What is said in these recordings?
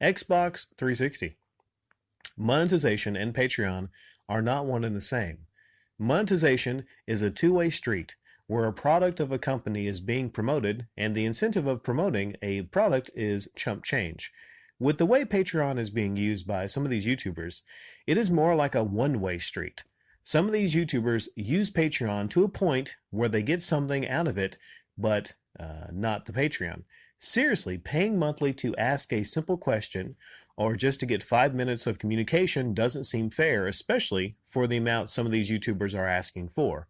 Xbox 360. Monetization and Patreon are not one and the same. Monetization is a two-way street where a product of a company is being promoted, and the incentive of promoting a product is chump change. With the way Patreon is being used by some of these YouTubers, it is more like a one-way street. Some of these YouTubers use Patreon to a point where they get something out of it, but not the Patreon. Seriously, paying monthly to ask a simple question or just to get 5 minutes of communication doesn't seem fair, especially for the amount some of these YouTubers are asking for.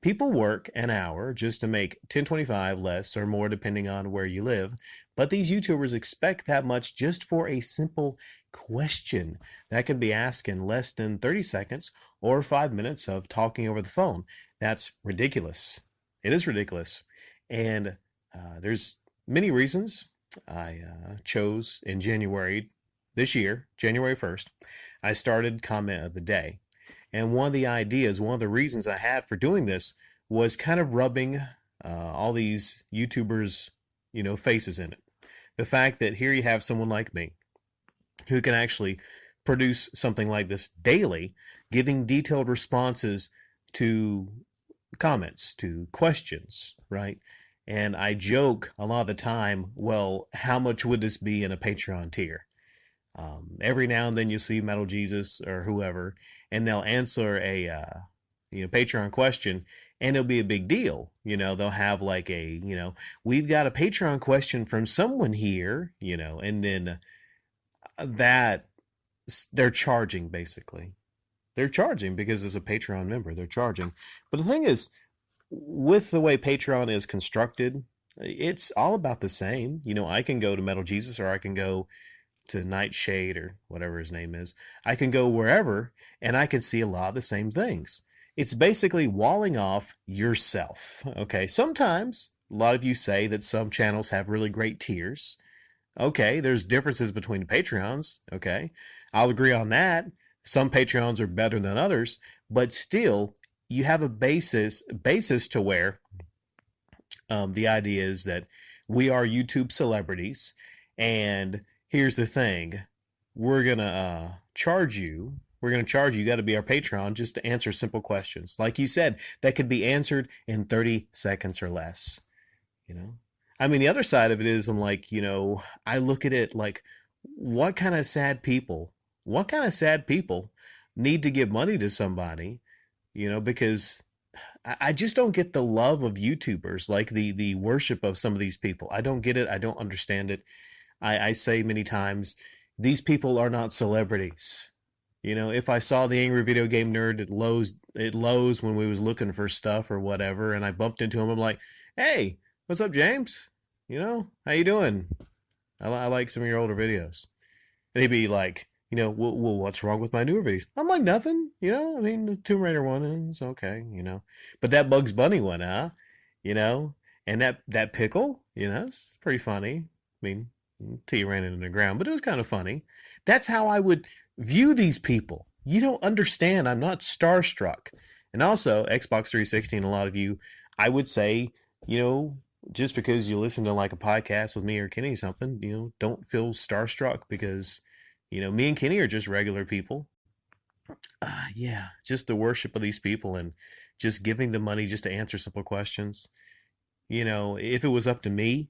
People work an hour just to make 10.25 less or more depending on where you live, but these YouTubers expect that much just for a simple question that can be asked in less than 30 seconds or 5 minutes of talking over the phone. That's ridiculous. It is ridiculous. And there's many reasons I chose in January this year, January 1st, I started Comment of the Day. And one of the ideas, one of the reasons I had for doing this was kind of rubbing all these YouTubers, faces in it. The fact that here you have someone like me who can actually produce something like this daily, giving detailed responses to comments, to questions, right? And I joke a lot of the time, well, how much would this be in a Patreon tier? Every now and then you see Metal Jesus or whoever, and they'll answer a Patreon question, and it'll be a big deal. They'll have like we've got a Patreon question from someone here, and then that they're charging basically. They're charging because as a Patreon member, they're charging. But the thing is, with the way Patreon is constructed, it's all about the same. I can go to Metal Jesus or I can go to Nightshade or whatever his name is. I can go wherever and I can see a lot of the same things. It's basically walling off yourself. Okay, sometimes a lot of you say that some channels have really great tiers. Okay, there's differences between Patreons. Okay, I'll agree on that. Some Patreons are better than others, but still, you have a basis to where the idea is that we are YouTube celebrities, and here's the thing, we're gonna charge you. We're gonna charge you. You got to be our Patreon just to answer simple questions, like you said, that could be answered in 30 seconds or less. I mean, the other side of it is, I'm like, I look at it like, what kind of sad people? What kind of sad people need to give money to somebody? Because I just don't get the love of YouTubers, like the worship of some of these people. I don't get it. I don't understand it. I say many times, these people are not celebrities. If I saw the Angry Video Game Nerd at Lowe's when we was looking for stuff or whatever, and I bumped into him, I'm like, hey, what's up, James? How you doing? I like some of your older videos. And he'd be like, well, what's wrong with my newer videos? I'm like, nothing. I mean, the Tomb Raider one is okay, But that Bugs Bunny one, huh? And that pickle, it's pretty funny. I mean, till you ran it in the ground, but it was kind of funny. That's how I would view these people. You don't understand. I'm not starstruck. And also, Xbox 360 and a lot of you, I would say, just because you listen to like a podcast with me or Kenny or something, don't feel starstruck because, me and Kenny are just regular people. Yeah, just the worship of these people and just giving them money just to answer simple questions. If it was up to me,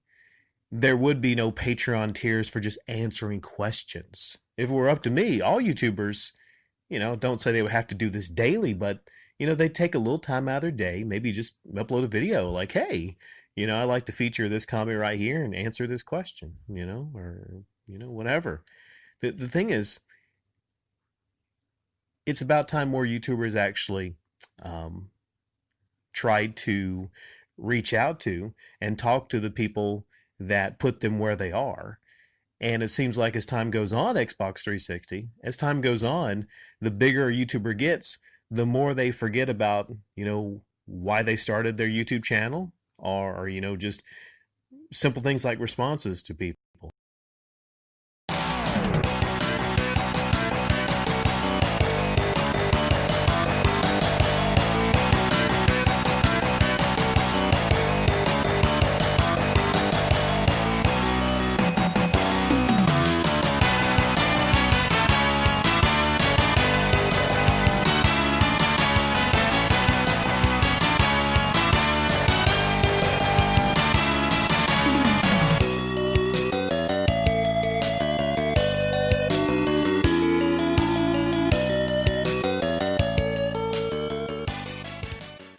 there would be no Patreon tiers for just answering questions. If it were up to me, all YouTubers, don't say they would have to do this daily, but, they take a little time out of their day, maybe just upload a video like, hey, I like to feature this comment right here and answer this question, or, whatever. The thing is, it's about time more YouTubers actually tried to reach out to and talk to the people that put them where they are. And it seems like as time goes on, Xbox 360, as time goes on, the bigger a YouTuber gets, the more they forget about, why they started their YouTube channel or just simple things like responses to people.